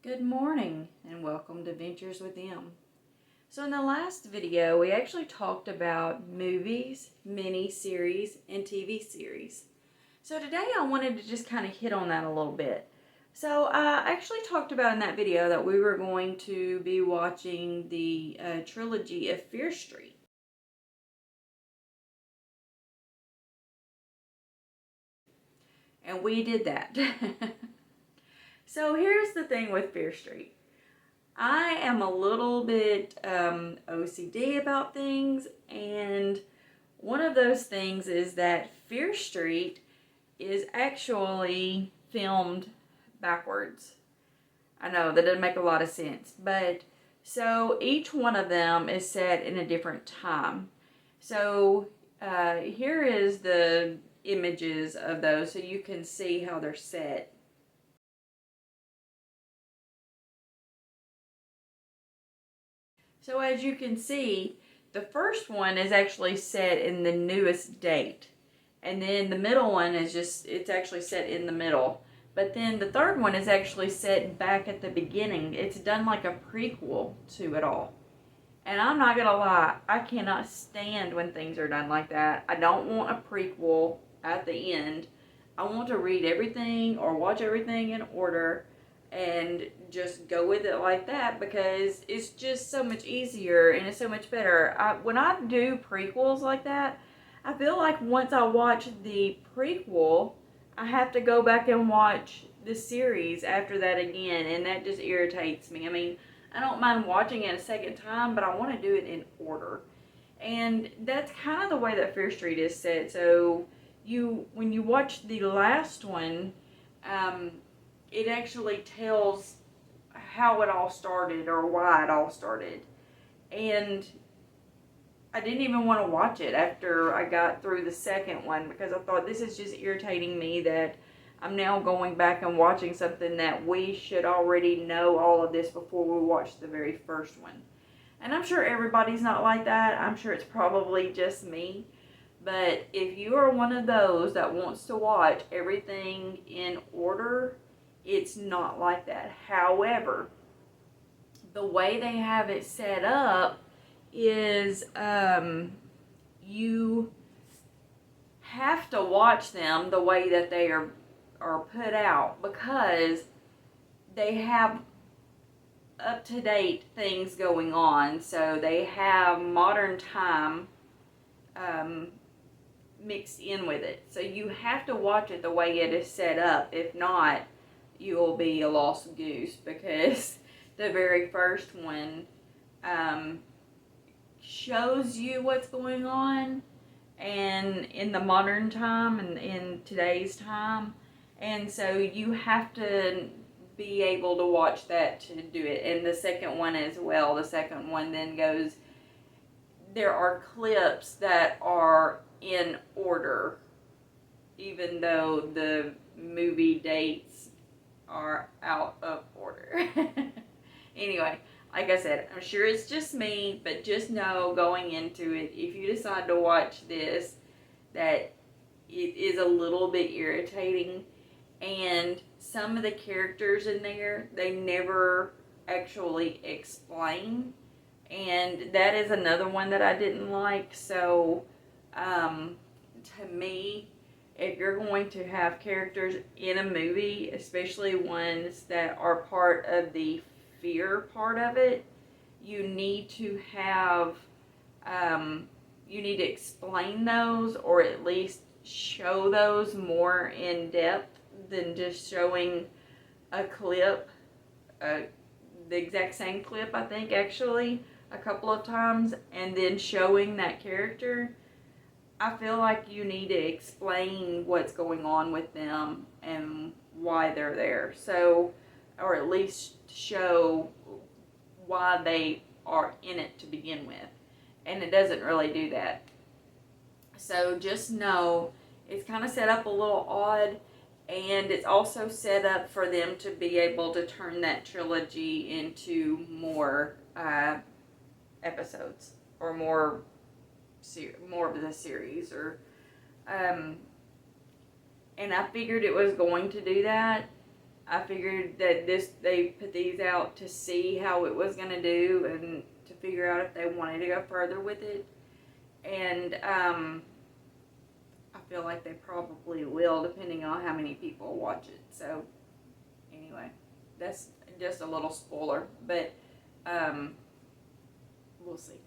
Good morning and welcome to Ventures with Em. So in the last video, we actually talked about movies, mini-series, and TV series. So today I wanted to just kind of hit on that a little bit. So I actually talked about in that video that we were going to be watching the trilogy of Fear Street. And we did that. So here's the thing with Fear Street. I am a little bit OCD about things, and one of those things is that Fear Street is actually filmed backwards. I know that doesn't make a lot of sense, but so each one of them is set in a different time. So here is the images of those so you can see how they're set. So as you can see, the first one is actually set in the newest date. And then the middle one is it's actually set in the middle. But then the third one is actually set back at the beginning. It's done like a prequel to it all. And I'm not going to lie, I cannot stand when things are done like that. I don't want a prequel at the end. I want to read everything or watch everything in order and just go with it like that because it's just so much easier and it's so much better. When I do prequels like that, I feel like once I watch the prequel, I have to go back and watch the series after that again, and that just irritates me. I mean, I don't mind watching it a second time, but I want to do it in order. And that's kind of the way that Fear Street is set. So when you watch the last one, it actually tells how it all started or why it all started. And I didn't even want to watch it after I got through the second one because I thought this is just irritating me that I'm now going back and watching something that we should already know all of this before we watch the very first one. And I'm sure everybody's not like that. I'm sure it's probably just me. But if you are one of those that wants to watch everything in order, it's not like that. However, the way they have it set up is you have to watch them the way that they are put out because they have up-to-date things going on. So they have modern time mixed in with it. So you have to watch it the way it is set up. If not, you'll be a lost goose because the very first one shows you what's going on and in the modern time and in today's time, and so you have to be able to watch that to do it. And the second one as well, the second one then goes, there are clips that are in order even though the movie dates are out of order. Anyway, like I said, I'm sure it's just me, but just know going into it, if you decide to watch this, that it is a little bit irritating. And some of the characters in there, they never actually explain. And that is another one that I didn't like. So, to me, if you're going to have characters in a movie, especially ones that are part of the fear part of it, you need to have, you need to explain those or at least show those more in depth than just showing a clip, the exact same clip, I think, actually, a couple of times, and then showing that character. I feel like you need to explain what's going on with them and why they're there. So, or at least show why they are in it to begin with. And it doesn't really do that. So just know it's kind of set up a little odd, and it's also set up for them to be able to turn that trilogy into more episodes or more of the series, or and I figured it was going to do that, I figured that they put these out to see how it was going to do and to figure out if they wanted to go further with it. And I feel like they probably will, depending on how many people watch it. So anyway, that's just a little spoiler, but we'll see.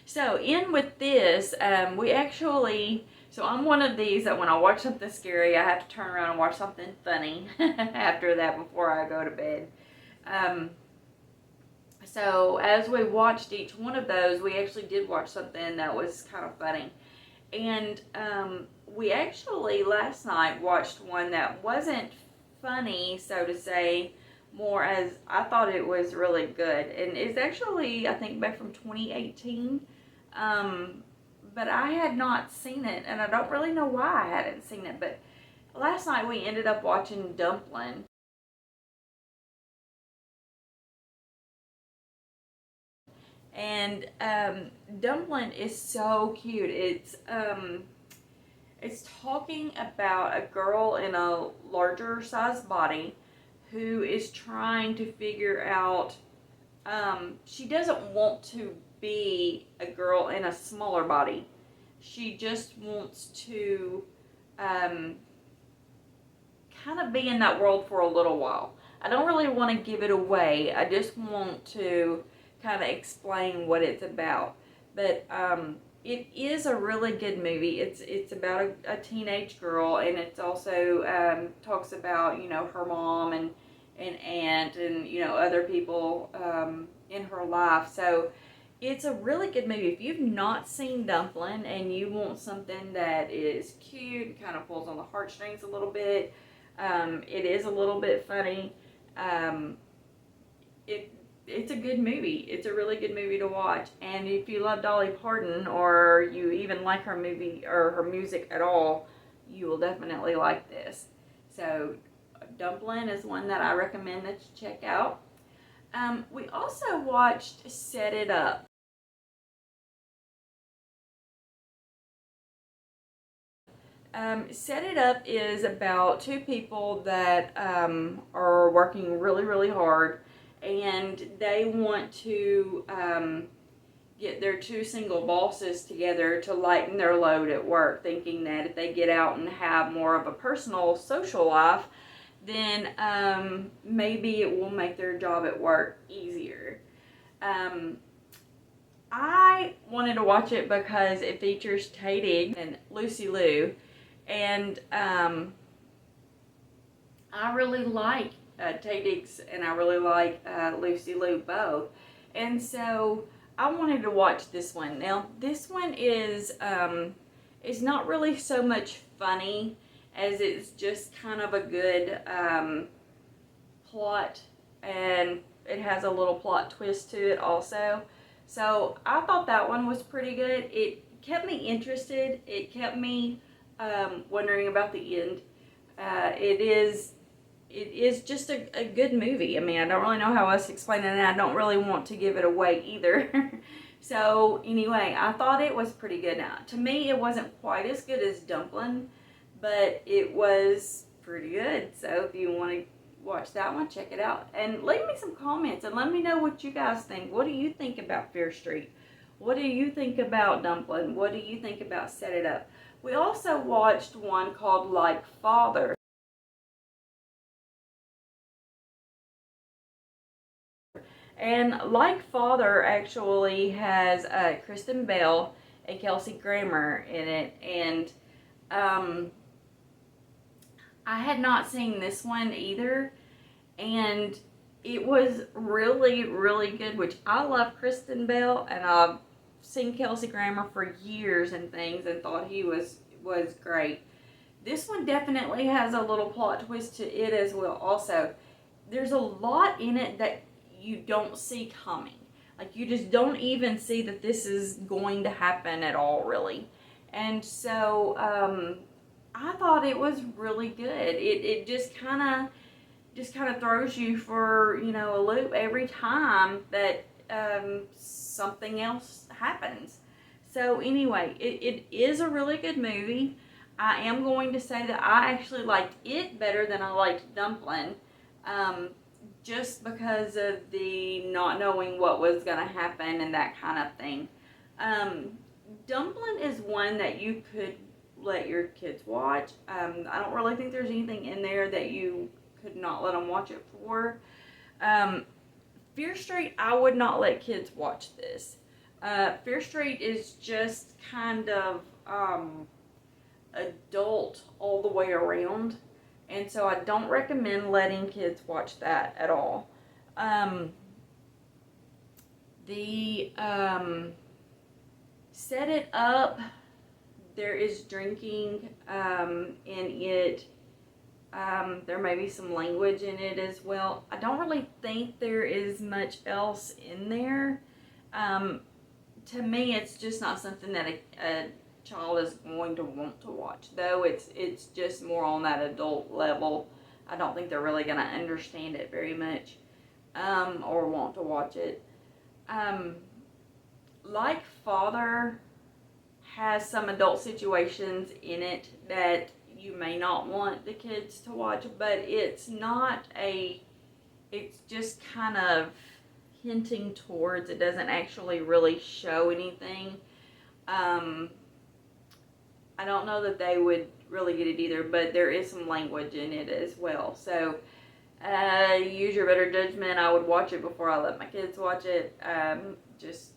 So in with this, we actually, so I'm one of these that when I watch something scary, I have to turn around and watch something funny after that before I go to bed. So as we watched each one of those, we actually did watch something that was kind of funny. And we actually last night watched one that wasn't funny, so to say, more as I thought it was really good. And it's actually, I think, back from 2018. But I had not seen it, and I don't really know why I hadn't seen it. But last night we ended up watching Dumplin'. And Dumplin' is so cute. It's talking about a girl in a larger size body who is trying to figure out, she doesn't want to be a girl in a smaller body. She just wants to kind of be in that world for a little while. I don't really want to give it away. I just want to kind of explain what it's about. But it is a really good movie. It's about a teenage girl, and it's also talks about, you know, her mom and aunt and, you know, other people in her life. So it's a really good movie. If you've not seen Dumplin' and you want something that is cute, kind of pulls on the heartstrings a little bit, it is a little bit funny. It's a good movie. It's a really good movie to watch. And if you love Dolly Parton, or you even like her movie or her music at all, you will definitely like this. So Dumplin' is one that I recommend that you check out. We also watched Set It Up. Set It Up is about two people that are working really, really hard, and they want to get their two single bosses together to lighten their load at work, thinking that if they get out and have more of a personal social life, then maybe it will make their job at work easier. I wanted to watch it because it features Taye Diggs and Lucy Liu, and I really like Taye Diggs and I really like Lucy Liu both, and so I wanted to watch this one. Now this one is not really so much funny as it's just kind of a good plot, and it has a little plot twist to it also. So I thought that one was pretty good. It kept me interested. It kept me wondering about the end. It is just a good movie. I mean, I don't really know how else to explain it, and I don't really want to give it away either. So anyway, I thought it was pretty good. Now, to me, it wasn't quite as good as Dumplin', but it was pretty good. So if you want to watch that one, check it out. And leave me some comments and let me know what you guys think. What do you think about Fear Street? What do you think about Dumplin'? What do you think about Set It Up? We also watched one called Like Father. And Like Father actually has Kristen Bell and Kelsey Grammer in it. And I had not seen this one either. And it was really, really good, which I love Kristen Bell, and I've seen Kelsey Grammer for years and things and thought he was great. This one definitely has a little plot twist to it as well also. There's a lot in it that you don't see coming. Like, you just don't even see that this is going to happen at all, really. And so I thought it was really good. It just kind of throws you for, you know, a loop every time that something else happens. So anyway, it is a really good movie. I am going to say that I actually liked it better than I liked Dumpling, just because of the not knowing what was going to happen and that kind of thing. Um, Dumpling is one that you could let your kids watch. I don't really think there's anything in there that you could not let them watch it for. Um, Fear Street, I would not let kids watch this. Fear Street is just kind of adult all the way around, and so I don't recommend letting kids watch that at all. Um, the Set It Up, there is drinking in it. There may be some language in it as well. I don't really think there is much else in there. Um, to me, it's just not something that a child is going to want to watch. Though it's just more on that adult level. I don't think they're really going to understand it very much, or want to watch it. Like Father has some adult situations in it that you may not want the kids to watch, but it's not it's just kind of hinting towards, it doesn't actually really show anything. I don't know that they would really get it either, but there is some language in it as well. So use your better judgment. I would watch it before I let my kids watch it. Just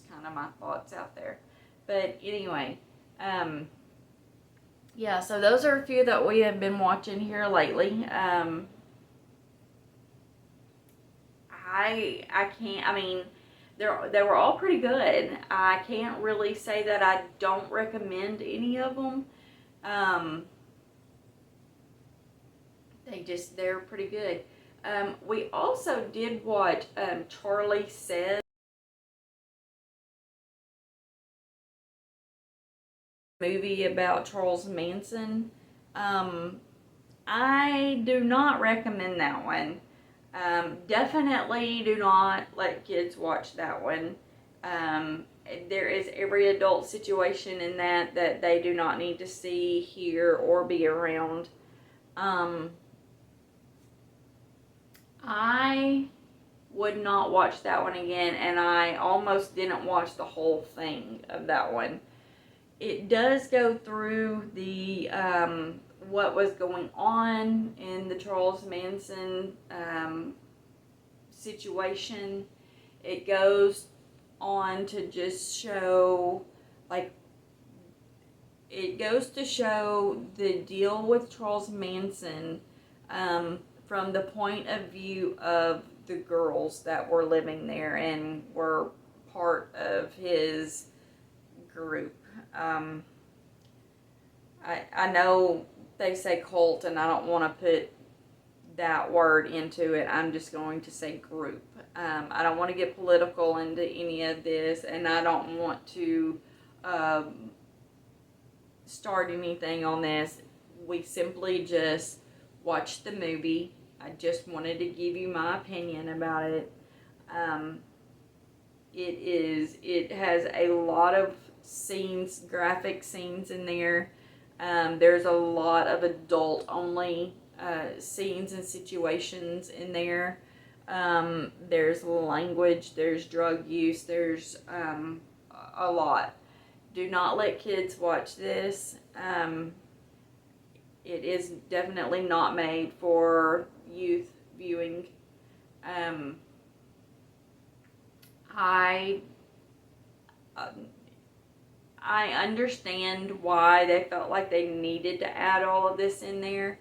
kind of my thoughts out there. But anyway, yeah, so those are a few that we have been watching here lately. I can't. I mean, they were all pretty good. I can't really say that I don't recommend any of them. They're pretty good. We also did watch Charlie Says, movie about Charles Manson. I do not recommend that one. Definitely do not let kids watch that one. There is every adult situation in that they do not need to see, hear, or be around. I would not watch that one again, and I almost didn't watch the whole thing of that one. It does go through the what was going on in the Charles Manson situation. It goes on to just show, like, it goes to show the deal with Charles Manson from the point of view of the girls that were living there and were part of his group. I know they say cult, and I don't want to put that word into it. I'm just going to say group. I don't want to get political into any of this, and I don't want to start anything on this. We simply just watched the movie. I just wanted to give you my opinion about it. It has a lot of scenes, graphic scenes in there. There's a lot of adult only scenes and situations in there. There's language, there's drug use, there's a lot. Do not let kids watch this. It is definitely not made for youth viewing. I understand why they felt like they needed to add all of this in there,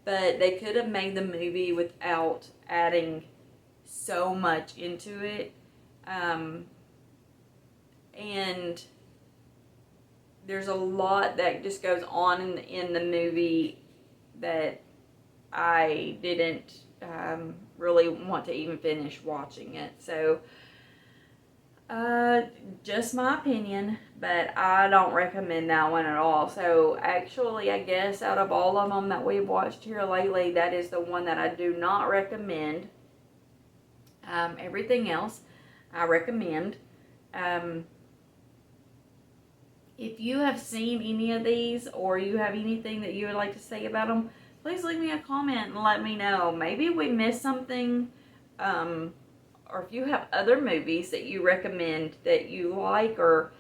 but they could have made the movie without adding so much into it. And there's a lot that just goes on in the movie that I didn't really want to even finish watching it. So, just my opinion, but I don't recommend that one at all. So, actually, I guess out of all of them that we've watched here lately, that is the one that I do not recommend. Everything else, I recommend. If you have seen any of these or you have anything that you would like to say about them, please leave me a comment and let me know. Maybe we missed something, or if you have other movies that you recommend that you like, or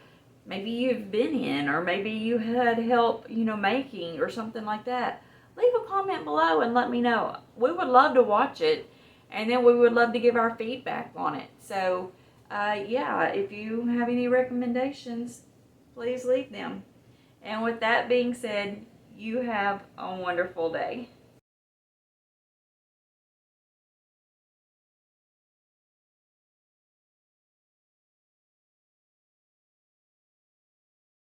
maybe you've been in, or maybe you had help, making or something like that. Leave a comment below and let me know. We would love to watch it, and then we would love to give our feedback on it. So, yeah, if you have any recommendations, please leave them. And with that being said, you have a wonderful day.